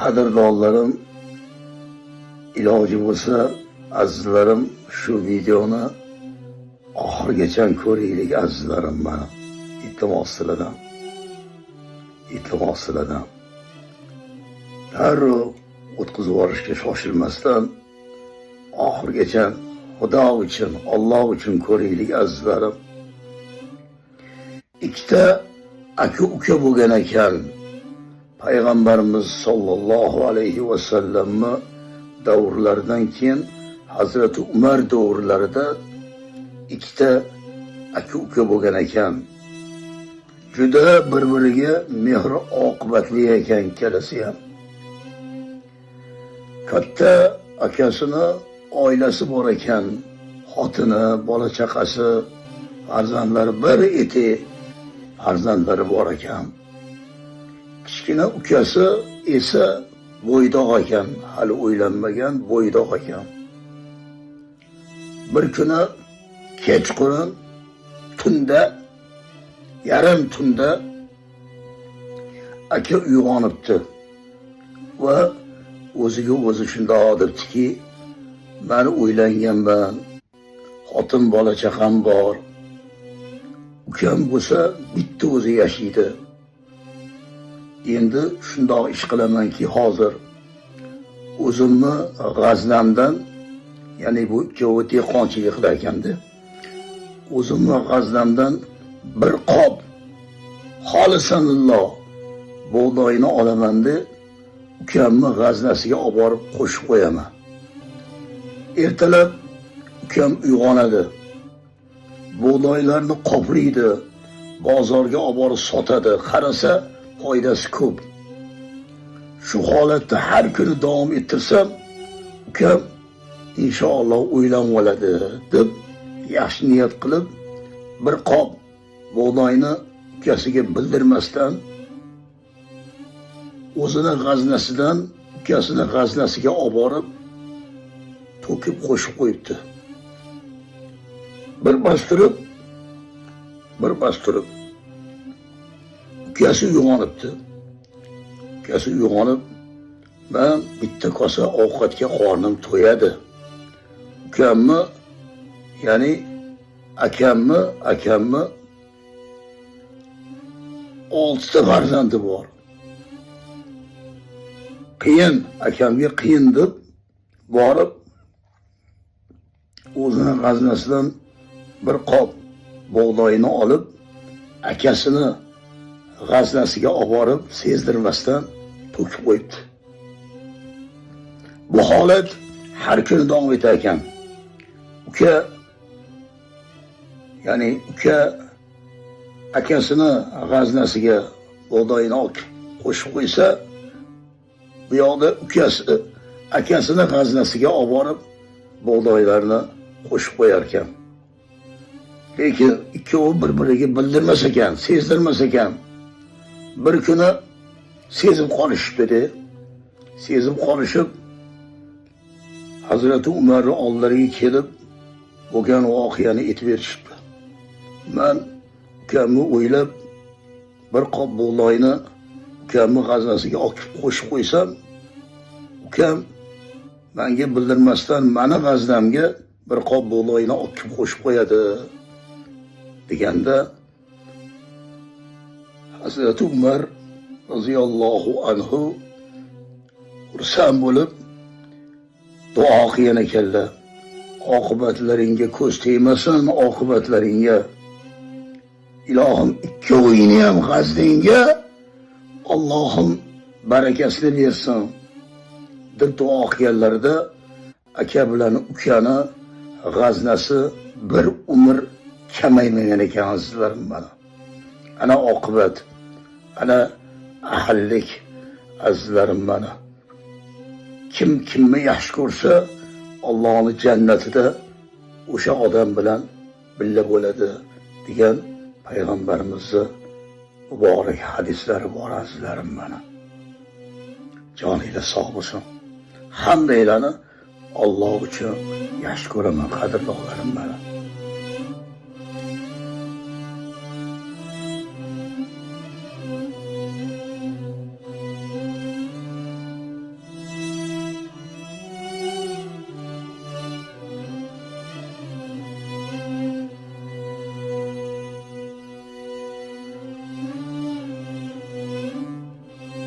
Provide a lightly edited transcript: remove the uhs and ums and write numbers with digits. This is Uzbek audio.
Qadrdonlarim, iloji bo'lsa azizlarim shu videoni oxirigacha ko'raylik azizlarim mana. Iltimos sizlardan. Darrov o'tkazib yuborishga shoshilmasdan oxirigacha Xudo uchun, Alloh uchun ko'raylik azizlarim. Ikkita aka-uka bo'lgan ekan. Payg'ambarimiz sollallohu alayhi va sallamni davrlaridan keyin Hazrati Umar davrlarida ikkita aka-uka bo'lgan ekan. Juda bir-biriga mehr oqibatli ekan kelasi ham. Katta akasini oilasi bor ekan, xotini, bola chaqasi, farzandlari bir eti farzandlari bor ekan. Kichkina ukasi esa bo'ydoq ekan, hali uylanmagan bo'ydoq ekan. Bir kuni kechqurun tunda, yarim tunda aka uyg'onibdi va o'ziga o'zi shunday debdiki, men uylanganman, xotin bola chaqam bor. Ukam bo'lsa bitta o'zi yashaydi. Endi shunday ish qilamanki, hozir o'zimni g'aznamdan, ya'ni bu ikkovi dehqonchilik qilar ekanda, o'zimni g'aznamdan bir qop xolisanilloh bug'doyni olaman deb ukamni g'aznasiga olib borib qo'shib qo'yaman. Ertalab ukam uyg'onadi. Bug'doylarni qoplaydi, bozorga olib borib sotadi. Qarasa, foydasi ko'p. Shu holatda har kuni davom ettirsam, ukam inshaalloh uylanib oladi deb yaxshi niyat qilib bir qop bug'doyni ukasiga bildirmasdan o'zini g'aznasidan ukasini g'aznasiga olib borib to'kib qo'shib qo'yibdi. Bir bostirib ukasi uyg'onibdi. Ukasi uyg'onib, men bitta kosa ovqatga qornim to'yadi. Ukamni, ya'ni akamni 6 ta farzandi bor. Qiyin, akamga qiyin deb borib o'zini g'aznasidan bir qop bug'doyni olib, akasini g'aznasiga olib borib sezdirmasdan to'kib qo'yibdi. Bu holat har kuni davom etar ekan. Uka akasini g'aznasiga bug'doyni olib qo'shib qo'ysa, bu yoqda ukasi akasini g'aznasiga olib borib bug'doylarni qo'shib qo'yar ekan. Lekin ikkovi bir-biriga bildirmas ekan, sezdirmas ekan. Bir kuni sezib qolishibdi. Sezib qolishib Hazrati Umarning oldilariga kelib bo'lgan voqeani aytib berishibdi. Men ukamni o'ylab bir qop bug'doyni ukamni g'aznasiga olib qo'shib qo'ysam, ukam menga bildirmasdan meni g'aznamga bir qop bug'doyni olib qo'shib qo'yadi deganda, Hazrati Umar roziyallohu anhu xursand bo'lib duo qilgan ekanlar. Oqibatlaringga ko'z tegmasin, oqibatlaringga. Ilohim ikkovingni ham g'azningga Allohim barakasini bersin deb duo qilganlarida aka bilan ukani g'aznasi bir umr kamaymagan ekan azizlarim mana. Ana oqibat, ana ahillik azizlarim mana. Kim kimni yaxshi ko'rsa, Allohning jannatida o'sha odam bilan birga bo'ladi degan payg'ambarimizning muborak hadislari bor azizlarim mana. Joninglar sog' bo'lsin. Hammalarni Alloh uchun yaxshi ko'raman qadrdonlarim mana.